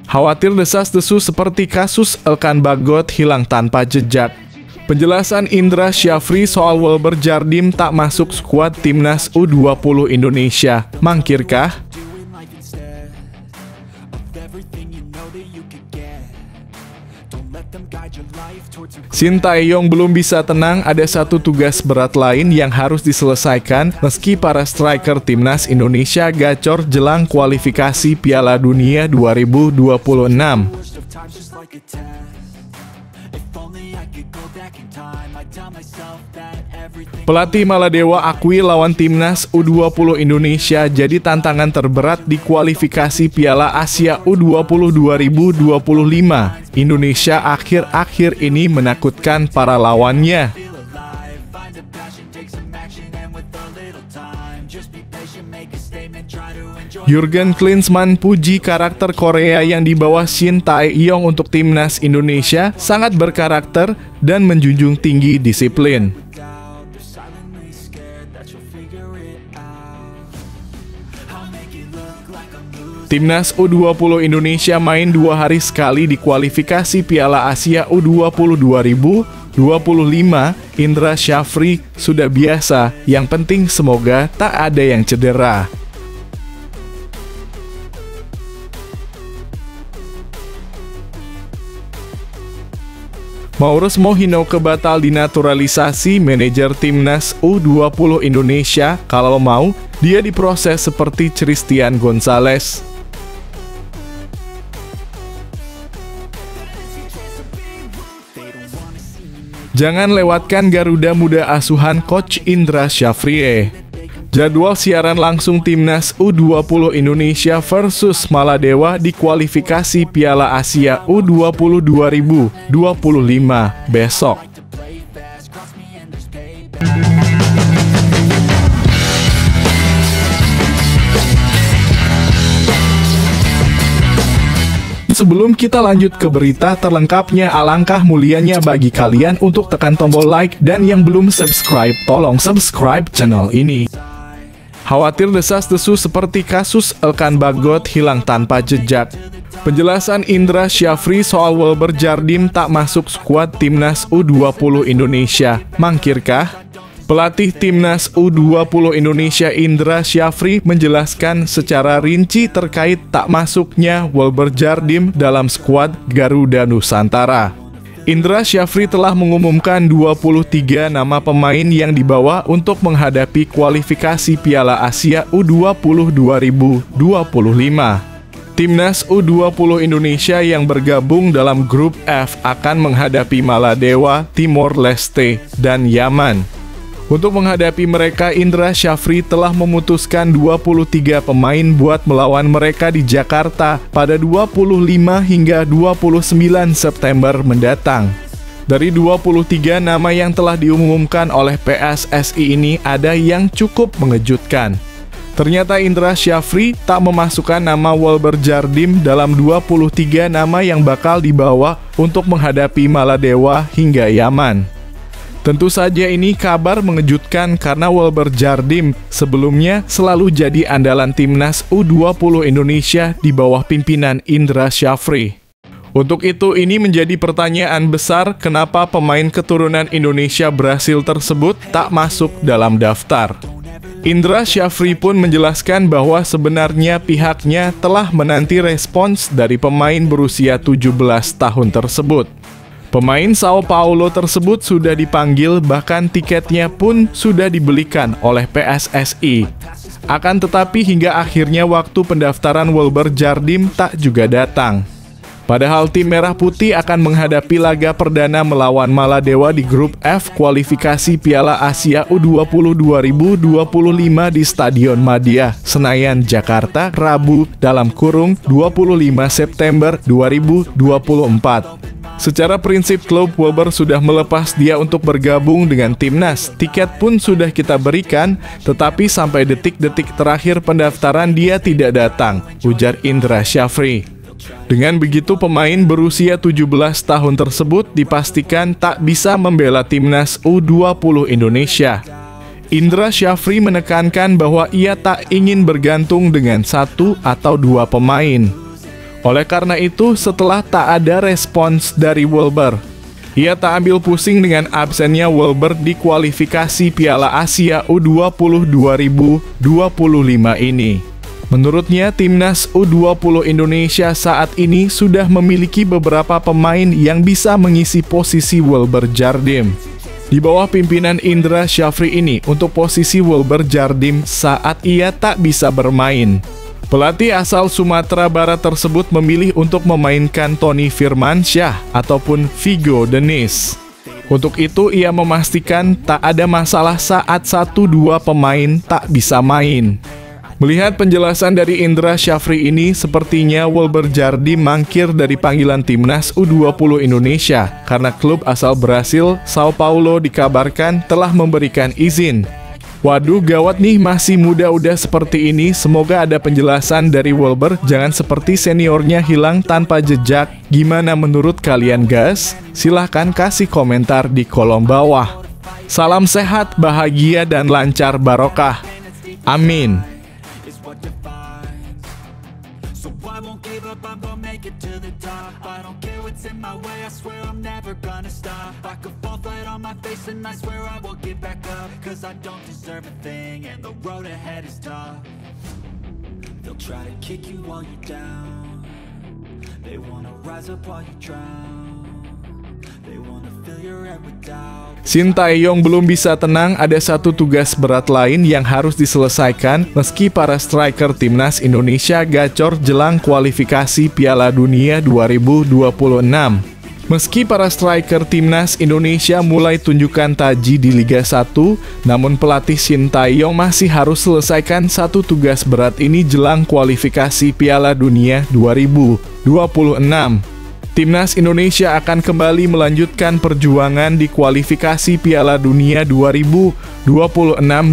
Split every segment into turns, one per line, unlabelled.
Khawatir desas-desus seperti kasus Elkan Bagot hilang tanpa jejak. Penjelasan Indra Syafri soal Wilber Jardim tak masuk skuad Timnas U20 Indonesia. Mangkirkah? Sintayong belum bisa tenang, ada satu tugas berat lain yang harus diselesaikan meski para striker Timnas Indonesia gacor jelang kualifikasi Piala Dunia 2026. Pelatih Maladewa akui lawan Timnas U20 Indonesia jadi tantangan terberat di kualifikasi Piala Asia U20 2025. Indonesia akhir-akhir ini menakutkan para lawannya. Jurgen Klinsmann puji karakter Korea yang dibawa Shin Tae-yong untuk Timnas Indonesia sangat berkarakter dan menjunjung tinggi disiplin. Timnas U20 Indonesia main 2 hari sekali di kualifikasi Piala Asia U20 2025. Indra Syafri sudah biasa, yang penting semoga tak ada yang cedera. Maurus Mohinoko batal dinaturalisasi manajer Timnas U20 Indonesia. Kalau mau, dia diproses seperti Christian Gonzalez. Jangan lewatkan Garuda Muda asuhan Coach Indra Syafri. Jadwal siaran langsung Timnas U20 Indonesia versus Maladewa di kualifikasi Piala Asia U20 2025 besok. Sebelum kita lanjut ke berita terlengkapnya, alangkah mulianya bagi kalian untuk tekan tombol like, dan yang belum subscribe, tolong subscribe channel ini. Khawatir desas-desus seperti kasus Elkan Bagot hilang tanpa jejak. Penjelasan Indra Syafri soal Wilber Jardim tak masuk skuad Timnas U20 Indonesia. Mangkirkah? Pelatih Timnas U20 Indonesia Indra Syafri menjelaskan secara rinci terkait tak masuknya Wilber Jardim dalam skuad Garuda Nusantara. Indra Syafri telah mengumumkan 23 nama pemain yang dibawa untuk menghadapi kualifikasi Piala Asia U20 2025. Timnas U20 Indonesia yang bergabung dalam grup F akan menghadapi Maladewa, Timor Leste, dan Yaman. Untuk menghadapi mereka, Indra Syafri telah memutuskan 23 pemain buat melawan mereka di Jakarta pada 25 hingga 29 September mendatang. Dari 23 nama yang telah diumumkan oleh PSSI ini, ada yang cukup mengejutkan. Ternyata Indra Syafri tak memasukkan nama Wilber Jardim dalam 23 nama yang bakal dibawa untuk menghadapi Maladewa hingga Yaman. Tentu saja ini kabar mengejutkan karena Wilber Jardim sebelumnya selalu jadi andalan Timnas U20 Indonesia di bawah pimpinan Indra Syafri. Untuk itu ini menjadi pertanyaan besar kenapa pemain keturunan Indonesia Brasil tersebut tak masuk dalam daftar. Indra Syafri pun menjelaskan bahwa sebenarnya pihaknya telah menanti respons dari pemain berusia 17 tahun tersebut. Pemain Sao Paulo tersebut sudah dipanggil, bahkan tiketnya pun sudah dibelikan oleh PSSI. Akan tetapi hingga akhirnya waktu pendaftaran Wilber Jardim tak juga datang. Padahal tim Merah Putih akan menghadapi laga perdana melawan Maladewa di grup F kualifikasi Piala Asia U20 2025 di Stadion Madia, Senayan, Jakarta, Rabu (25 September 2024). Secara prinsip klub Wilber sudah melepas dia untuk bergabung dengan Timnas. Tiket pun sudah kita berikan, tetapi sampai detik-detik terakhir pendaftaran dia tidak datang, ujar Indra Syafri. Dengan begitu pemain berusia 17 tahun tersebut dipastikan tak bisa membela Timnas U20 Indonesia. Indra Syafri menekankan bahwa ia tak ingin bergantung dengan 1 atau 2 pemain. Oleh karena itu, setelah tak ada respons dari Welber, ia tak ambil pusing dengan absennya Welber di kualifikasi Piala Asia U20 2025 ini. Menurutnya, timnas U20 Indonesia saat ini sudah memiliki beberapa pemain yang bisa mengisi posisi Welber Jardim. Di bawah pimpinan Indra Syafri ini untuk posisi Welber Jardim saat ia tak bisa bermain. Pelatih asal Sumatera Barat tersebut memilih untuk memainkan Tony Firmansyah ataupun Vigo Denis. Untuk itu, ia memastikan tak ada masalah saat 1-2 pemain tak bisa main. Melihat penjelasan dari Indra Syafri ini, sepertinya Welber Jardim mangkir dari panggilan timnas U20 Indonesia karena klub asal Brasil, Sao Paulo dikabarkan telah memberikan izin. Waduh, gawat nih, masih muda udah seperti ini. Semoga ada penjelasan dari Welber, jangan seperti seniornya hilang tanpa jejak. Gimana menurut kalian guys? Silahkan kasih komentar di kolom bawah. Salam sehat, bahagia, dan lancar barokah. Amin.
I won't give up, I'm gonna make it to the top. I don't care what's in my way, I swear I'm never gonna stop. I could fall flat on my face and I swear I will get back up. Cause I don't deserve a thing and the road ahead is tough. They'll try to kick you while you're down. They wanna rise up while you drown. They wanna fill your head with doubt.
Shin Tae-yong belum bisa tenang, ada satu tugas berat lain yang harus diselesaikan meski para striker timnas Indonesia gacor jelang kualifikasi Piala Dunia 2026. Meski para striker timnas Indonesia mulai tunjukkan taji di Liga 1, namun pelatih Shin Tae-yong masih harus selesaikan satu tugas berat ini jelang kualifikasi Piala Dunia 2026. Timnas Indonesia akan kembali melanjutkan perjuangan di kualifikasi Piala Dunia 2026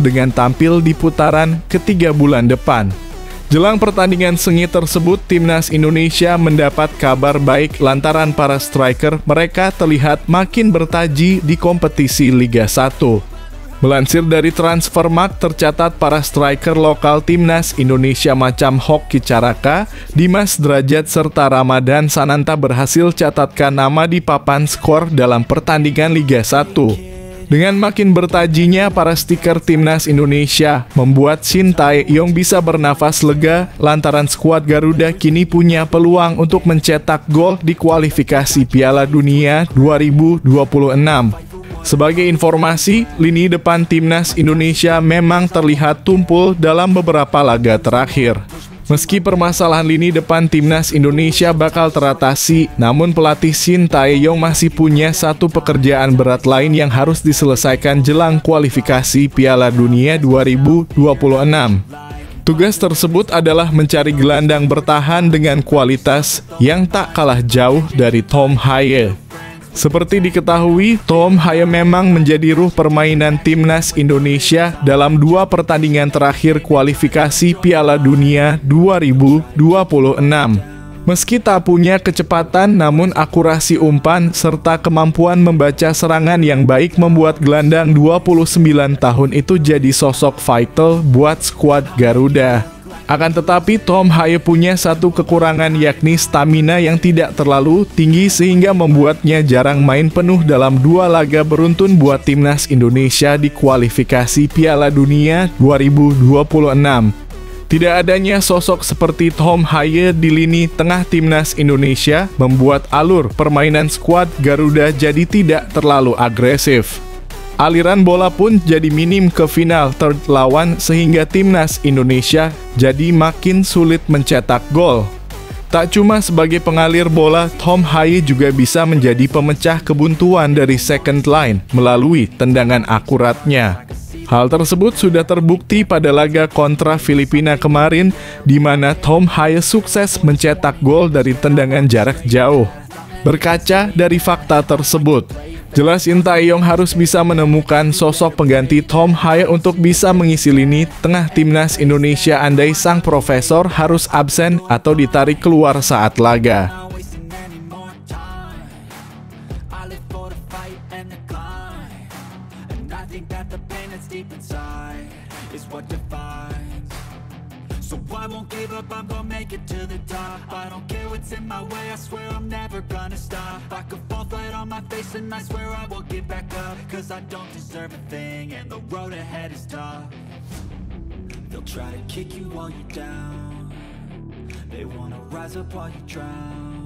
dengan tampil di putaran ketiga bulan depan. Jelang pertandingan sengit tersebut, Timnas Indonesia mendapat kabar baik lantaran para striker mereka terlihat makin bertaji di kompetisi Liga 1. Melansir dari Transfermarkt, tercatat para striker lokal Timnas Indonesia macam Hoki Caraka, Dimas Derajat, serta Ramadan Sananta berhasil catatkan nama di papan skor dalam pertandingan Liga 1. Dengan makin bertajinya para stiker Timnas Indonesia, membuat Shin Tae-yong bisa bernafas lega lantaran skuad Garuda kini punya peluang untuk mencetak gol di kualifikasi Piala Dunia 2026. Sebagai informasi, lini depan Timnas Indonesia memang terlihat tumpul dalam beberapa laga terakhir. Meski permasalahan lini depan Timnas Indonesia bakal teratasi, namun pelatih Shin Tae-yong masih punya satu pekerjaan berat lain yang harus diselesaikan jelang kualifikasi Piala Dunia 2026. Tugas tersebut adalah mencari gelandang bertahan dengan kualitas yang tak kalah jauh dari Tom Haye. Seperti diketahui, Tom Haye memang menjadi ruh permainan Timnas Indonesia dalam 2 pertandingan terakhir kualifikasi Piala Dunia 2026. Meski tak punya kecepatan, namun akurasi umpan serta kemampuan membaca serangan yang baik membuat gelandang 29 tahun itu jadi sosok vital buat skuad Garuda. Akan tetapi, Tom Haye punya satu kekurangan, yakni stamina yang tidak terlalu tinggi sehingga membuatnya jarang main penuh dalam 2 laga beruntun buat Timnas Indonesia di kualifikasi Piala Dunia 2026. Tidak adanya sosok seperti Tom Haye di lini tengah Timnas Indonesia membuat alur permainan skuad Garuda jadi tidak terlalu agresif. Aliran bola pun jadi minim ke final third lawan sehingga Timnas Indonesia jadi makin sulit mencetak gol. Tak cuma sebagai pengalir bola, Tom Haye juga bisa menjadi pemecah kebuntuan dari second line melalui tendangan akuratnya. Hal tersebut sudah terbukti pada laga kontra Filipina kemarin, di mana Tom Haye sukses mencetak gol dari tendangan jarak jauh. Berkaca dari fakta tersebut, jelas Shin Tae-yong harus bisa menemukan sosok pengganti Tom Haye untuk bisa mengisi lini tengah Timnas Indonesia andai sang profesor harus absen atau ditarik keluar saat laga.
So I won't give up, I'm gonna make it to the top. I don't care what's I swear I'm never gonna stop. I could fall flat on my face and I swear I will get back up. Cause I don't deserve a thing and the road ahead is tough. They'll try to kick you while you're down. They wanna rise up while you drown.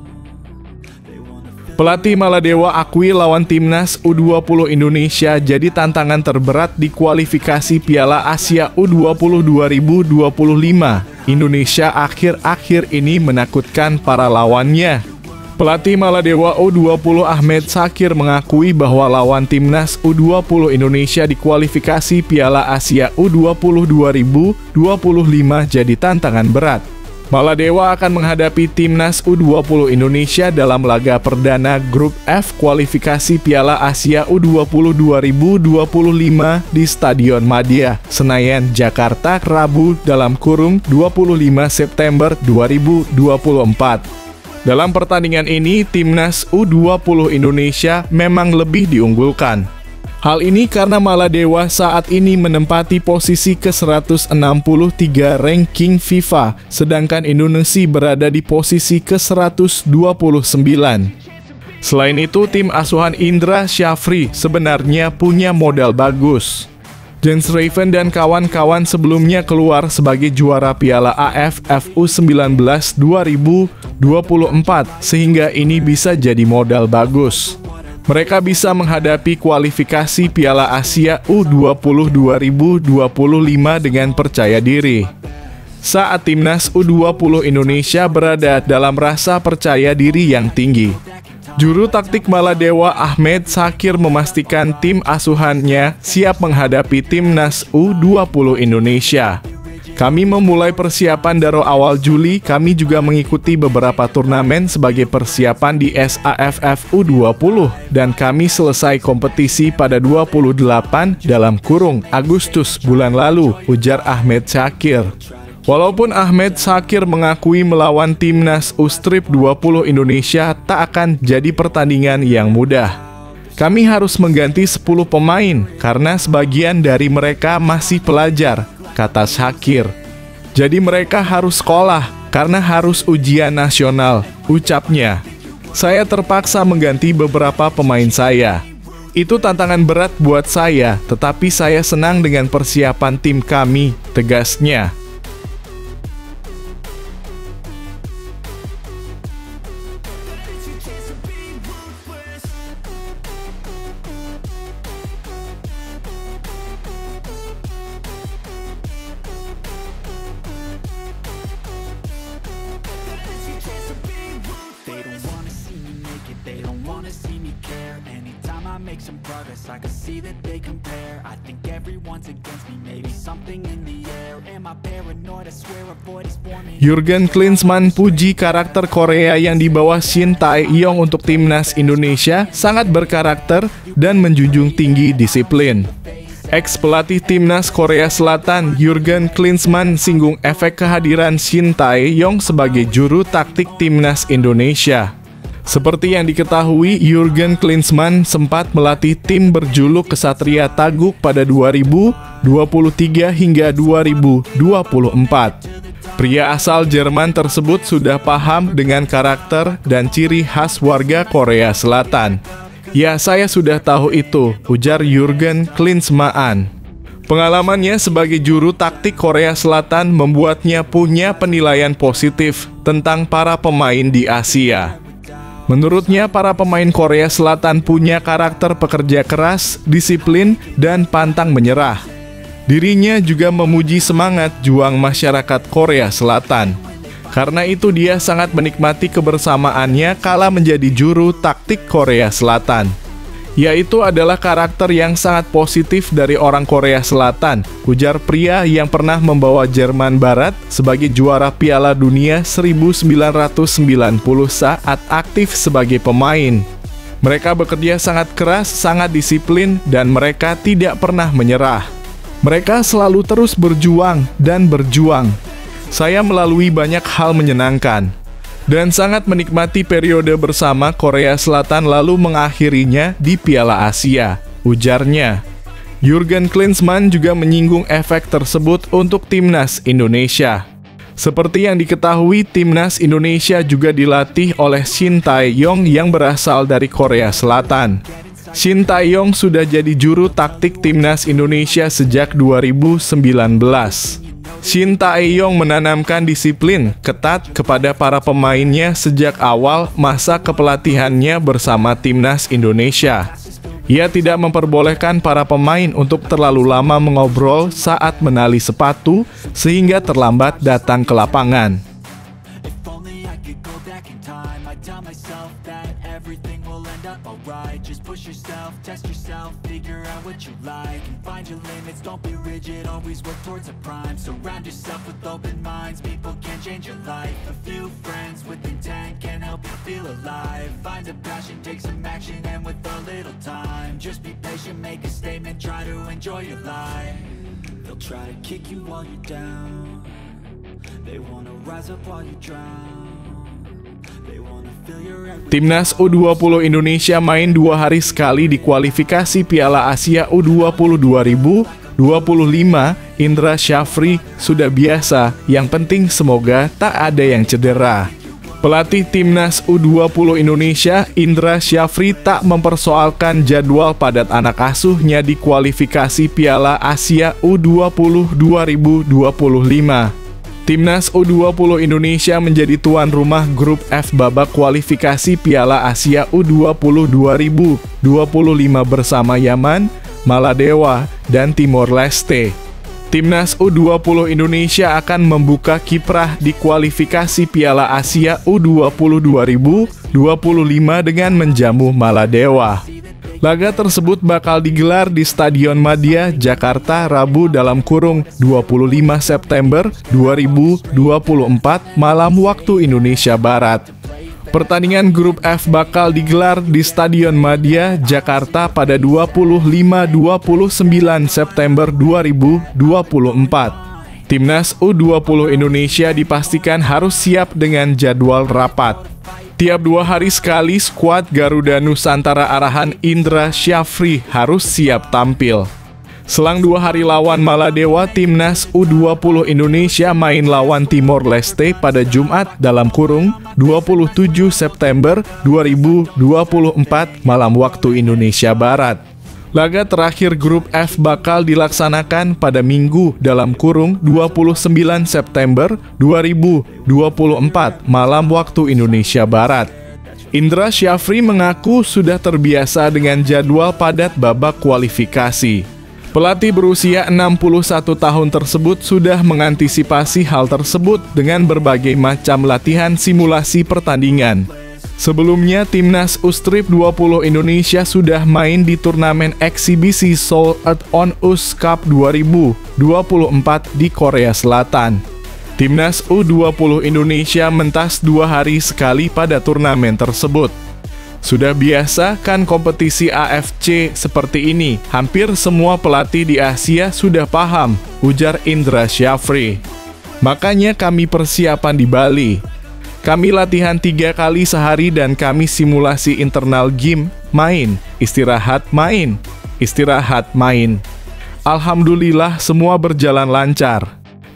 Pelatih Maladewa akui lawan timnas U20 Indonesia jadi tantangan terberat di kualifikasi Piala Asia U20 2025. Indonesia akhir-akhir ini menakutkan para lawannya. Pelatih Maladewa U20 Ahmed Shakir mengakui bahwa lawan timnas U20 Indonesia di kualifikasi Piala Asia U20 2025 jadi tantangan berat. Maladewa akan menghadapi timnas U20 Indonesia dalam laga perdana Grup F kualifikasi Piala Asia U20 2025 di Stadion Madia, Senayan, Jakarta, Rabu (25 September 2024). Dalam pertandingan ini, timnas U20 Indonesia memang lebih diunggulkan. Hal ini karena Maladewa saat ini menempati posisi ke-163 ranking FIFA, sedangkan Indonesia berada di posisi ke-129. Selain itu, tim asuhan Indra Syafri sebenarnya punya modal bagus. Jens Raven dan kawan-kawan sebelumnya keluar sebagai juara Piala AFF U19 2024, sehingga ini bisa jadi modal bagus. Mereka bisa menghadapi kualifikasi Piala Asia U20 2025 dengan percaya diri. Saat timnas U20 Indonesia berada dalam rasa percaya diri yang tinggi. Juru taktik Maladewa Ahmed Shakir memastikan tim asuhannya siap menghadapi timnas U20 Indonesia. Kami memulai persiapan dari awal Juli, kami juga mengikuti beberapa turnamen sebagai persiapan di SAFF U20, dan kami selesai kompetisi pada 28 Agustus bulan lalu, ujar Ahmed Shakir. Walaupun Ahmed Shakir mengakui melawan timnas U-Strip 20 Indonesia tak akan jadi pertandingan yang mudah. Kami harus mengganti 10 pemain karena sebagian dari mereka masih pelajar, kata Shakir. Jadi mereka harus sekolah karena harus ujian nasional, ucapnya. Saya terpaksa mengganti beberapa pemain saya. Itu tantangan berat buat saya, tetapi saya senang dengan persiapan tim kami, tegasnya.
Make some progress, I can see that they compare. I think everyone's against me, maybe something in the air. Am I paranoid? I swear a void is forming.
Jurgen Klinsmann puji karakter Korea yang dibawa Shin Tae-yong untuk timnas Indonesia sangat berkarakter dan menjunjung tinggi disiplin. Ex-pelatih timnas Korea Selatan Jurgen Klinsmann singgung efek kehadiran Shin Tae-yong sebagai juru taktik timnas Indonesia. Seperti yang diketahui, Jurgen Klinsmann sempat melatih tim berjuluk Ksatria Taguk pada 2023 hingga 2024. Pria asal Jerman tersebut sudah paham dengan karakter dan ciri khas warga Korea Selatan. Ya, saya sudah tahu itu, ujar Jurgen Klinsmann. Pengalamannya sebagai juru taktik Korea Selatan membuatnya punya penilaian positif tentang para pemain di Asia. Menurutnya, para pemain Korea Selatan punya karakter pekerja keras, disiplin, dan pantang menyerah. Dirinya juga memuji semangat juang masyarakat Korea Selatan. Karena itu dia sangat menikmati kebersamaannya kala menjadi juru taktik Korea Selatan. Yaitu adalah karakter yang sangat positif dari orang Korea Selatan, ujar pria yang pernah membawa Jerman Barat sebagai juara Piala Dunia 1990 saat aktif sebagai pemain. Mereka bekerja sangat keras, sangat disiplin, dan mereka tidak pernah menyerah. Mereka selalu terus berjuang dan berjuang. Saya melalui banyak hal menyenangkan dan sangat menikmati periode bersama Korea Selatan lalu mengakhirinya di Piala Asia, ujarnya. Jurgen Klinsmann juga menyinggung efek tersebut untuk timnas Indonesia. Seperti yang diketahui, timnas Indonesia juga dilatih oleh Shin Tae-yong yang berasal dari Korea Selatan. Shin Tae-yong sudah jadi juru taktik timnas Indonesia sejak 2019. Shin Tae-yong menanamkan disiplin ketat kepada para pemainnya sejak awal masa kepelatihannya bersama timnas Indonesia. Ia tidak memperbolehkan para pemain untuk terlalu lama mengobrol saat menali sepatu sehingga terlambat datang ke lapangan.
Just be patient, make a statement, try to enjoy your life. They'll try to kick you while you're down. They wanna rise up while you drown. They wanna fill your head with...
Timnas U20 Indonesia main 2 hari sekali di kualifikasi Piala Asia U20 2025. Indra Syafri sudah biasa, yang penting semoga tak ada yang cedera. Pelatih Timnas U20 Indonesia, Indra Syafri, tak mempersoalkan jadwal padat anak asuhnya di kualifikasi Piala Asia U20 2025. Timnas U20 Indonesia menjadi tuan rumah grup F babak kualifikasi Piala Asia U20 2025 bersama Yaman, Maladewa, dan Timor Leste. Timnas U20 Indonesia akan membuka kiprah di kualifikasi Piala Asia U20 2025 dengan menjamu Maladewa. Laga tersebut bakal digelar di Stadion Madia, Jakarta, Rabu (25 September 2024) malam waktu Indonesia Barat. Pertandingan grup F bakal digelar di Stadion Madia, Jakarta pada 25-29 September 2024. Timnas U20 Indonesia dipastikan harus siap dengan jadwal rapat. Tiap 2 hari sekali, skuad Garuda Nusantara arahan Indra Syafri harus siap tampil. Selang 2 hari lawan Maladewa, Timnas U20 Indonesia main lawan Timor Leste pada Jumat (27 September 2024) malam waktu Indonesia Barat. Laga terakhir grup F bakal dilaksanakan pada Minggu (29 September 2024) malam waktu Indonesia Barat. Indra Syafri mengaku sudah terbiasa dengan jadwal padat babak kualifikasi. Pelatih berusia 61 tahun tersebut sudah mengantisipasi hal tersebut dengan berbagai macam latihan simulasi pertandingan. Sebelumnya, Timnas U-Strip 20 Indonesia sudah main di turnamen eksibisi Seoul On Us Cup 2024 di Korea Selatan. Timnas U20 Indonesia mentas 2 hari sekali pada turnamen tersebut. Sudah biasa kan kompetisi AFC seperti ini, hampir semua pelatih di Asia sudah paham, ujar Indra Syafri. Makanya kami persiapan di Bali. Kami latihan 3 kali sehari dan kami simulasi internal game, main, istirahat, main, istirahat, main. Alhamdulillah semua berjalan lancar.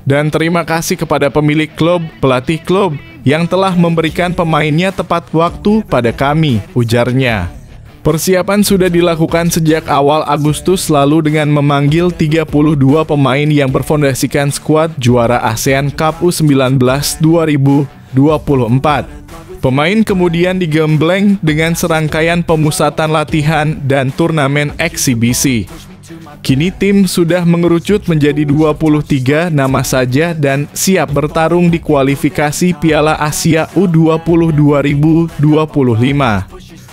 Dan terima kasih kepada pemilik klub, pelatih klub, yang telah memberikan pemainnya tepat waktu pada kami, ujarnya. Persiapan sudah dilakukan sejak awal Agustus lalu dengan memanggil 32 pemain yang berfondasikan skuad juara ASEAN Cup U19 2024. Pemain kemudian digembleng dengan serangkaian pemusatan latihan dan turnamen eksibisi. Kini tim sudah mengerucut menjadi 23 nama saja dan siap bertarung di kualifikasi Piala Asia U20 2025.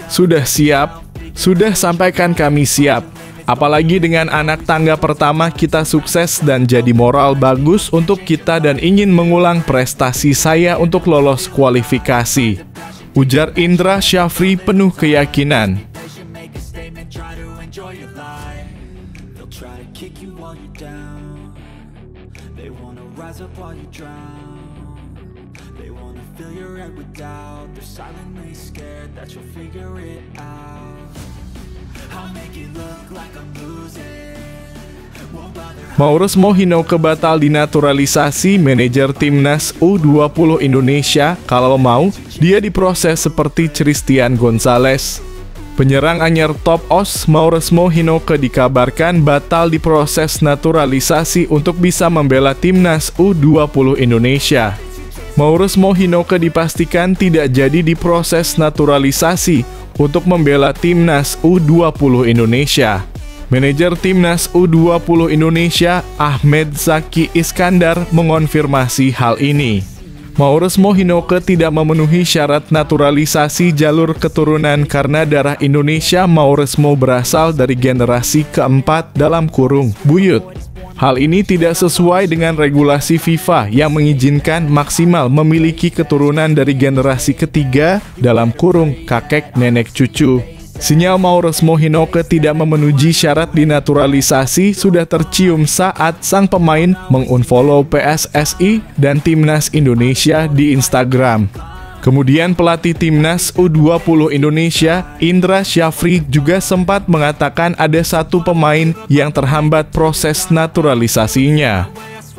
Sudah siap, sudah sampaikan kami siap. Apalagi dengan anak tangga pertama kita sukses dan jadi moral bagus untuk kita dan ingin mengulang prestasi saya untuk lolos kualifikasi, ujar Indra Syafri penuh keyakinan.
I'll make it look like I'm losing
Maurus Mohinoke batal dinaturalisasi. Manajer timnas U20 Indonesia, kalau mau, dia diproses seperti Christian Gonzalez. Penyerang anyar top OS Maurus Mohinoke dikabarkan batal diproses naturalisasi untuk bisa membela timnas U20 Indonesia. Maurus Mohinoke dipastikan tidak jadi diproses naturalisasi untuk membela timnas U20 Indonesia. Manajer timnas U20 Indonesia, Ahmed Zaki Iskandar, mengonfirmasi hal ini. Maurus Mohinoke tidak memenuhi syarat naturalisasi jalur keturunan karena darah Indonesia. Maurus Mo berasal dari generasi keempat dalam kurung buyut. Hal ini tidak sesuai dengan regulasi FIFA yang mengizinkan maksimal memiliki keturunan dari generasi ketiga dalam kurung kakek nenek cucu. Sinyal Maurus Mohinoke tidak memenuhi syarat dinaturalisasi sudah tercium saat sang pemain mengunfollow PSSI dan Timnas Indonesia di Instagram. Kemudian pelatih Timnas U20 Indonesia, Indra Syafri, juga sempat mengatakan ada satu pemain yang terhambat proses naturalisasinya.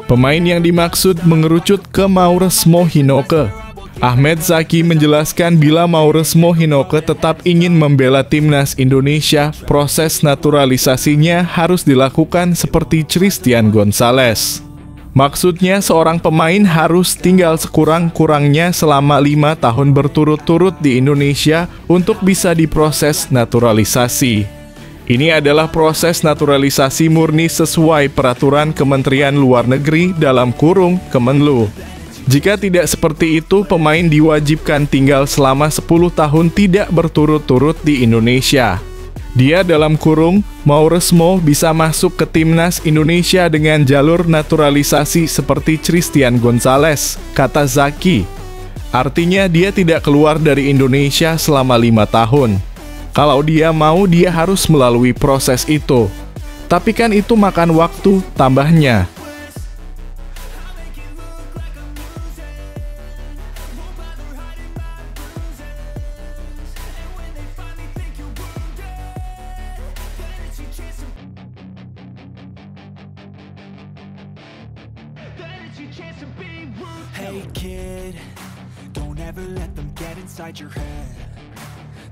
Pemain yang dimaksud mengerucut ke Maurus Mohinoke. Ahmed Zaki menjelaskan bila Maurus Mohinoke tetap ingin membela timnas Indonesia, proses naturalisasinya harus dilakukan seperti Christian Gonzalez. Maksudnya seorang pemain harus tinggal sekurang-kurangnya selama 5 tahun berturut-turut di Indonesia untuk bisa diproses naturalisasi. Ini adalah proses naturalisasi murni sesuai peraturan Kementerian Luar Negeri dalam kurung Kemenlu. Jika tidak seperti itu, pemain diwajibkan tinggal selama 10 tahun tidak berturut-turut di Indonesia. Dia dalam kurung, Maurus Mo bisa masuk ke timnas Indonesia dengan jalur naturalisasi seperti Christian Gonzalez, kata Zaki. Artinya dia tidak keluar dari Indonesia selama 5 tahun. Kalau dia mau, dia harus melalui proses itu. Tapi kan itu makan waktu, tambahnya.
Hey kid, don't ever let them get inside your head.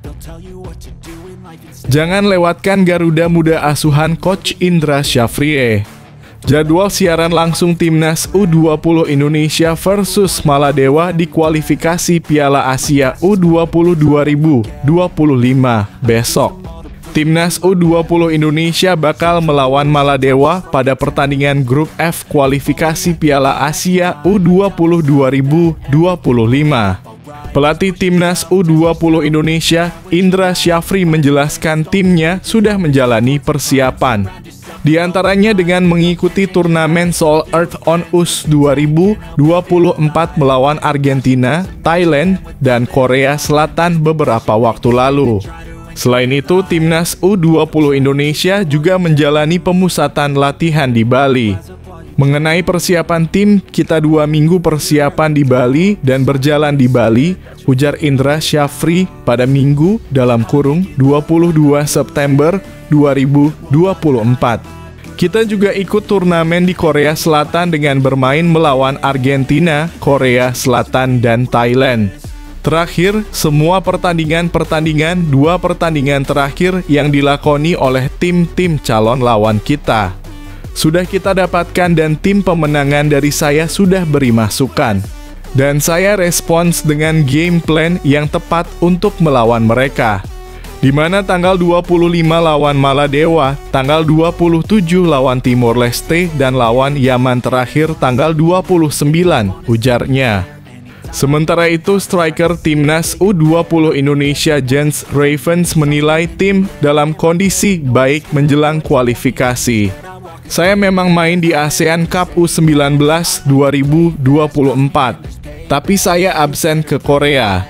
They'll tell you what to do in life instead.
Jangan lewatkan Garuda Muda asuhan Coach Indra Syafri. Jadwal siaran langsung timnas U20 Indonesia versus Maladewa di kualifikasi Piala Asia U20 2025 besok. Timnas U20 Indonesia bakal melawan Maladewa pada pertandingan grup F kualifikasi Piala Asia U20 2025. Pelatih Timnas U20 Indonesia, Indra Syafri, menjelaskan timnya sudah menjalani persiapan. Di antaranya dengan mengikuti turnamen Soul Earth on Us 2024 melawan Argentina, Thailand, dan Korea Selatan beberapa waktu lalu. Selain itu, Timnas U20 Indonesia juga menjalani pemusatan latihan di Bali. Mengenai persiapan tim, kita 2 minggu persiapan di Bali dan berjalan di Bali, ujar Indra Syafri pada Minggu dalam kurung 22 September 2024. Kita juga ikut turnamen di Korea Selatan dengan bermain melawan Argentina, Korea Selatan, dan Thailand. Terakhir, semua pertandingan 2 pertandingan terakhir yang dilakoni oleh tim-tim calon lawan kita sudah kita dapatkan dan tim pemenangan dari saya sudah beri masukan. Dan saya respons dengan game plan yang tepat untuk melawan mereka. Di mana tanggal 25 lawan Maladewa, tanggal 27 lawan Timor Leste, dan lawan Yaman terakhir tanggal 29, ujarnya. Sementara itu, striker Timnas U20 Indonesia Jens Ravens menilai tim dalam kondisi baik menjelang kualifikasi. Saya memang main di ASEAN Cup U19 2024, tapi saya absen ke Korea.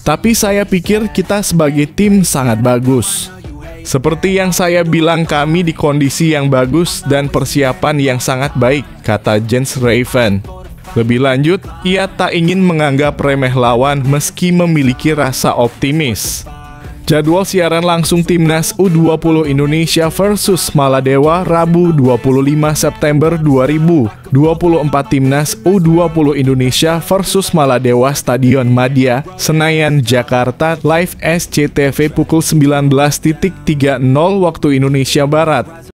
Tapi saya pikir kita sebagai tim sangat bagus. Seperti yang saya bilang, kami di kondisi yang bagus dan persiapan yang sangat baik, kata Jens Raven. Lebih lanjut, ia tak ingin menganggap remeh lawan meski memiliki rasa optimis. Jadwal siaran langsung Timnas U20 Indonesia versus Maladewa Rabu 25 September 2024 Timnas U20 Indonesia versus Maladewa Stadion Madia, Senayan, Jakarta, live SCTV pukul 19.30 waktu Indonesia Barat.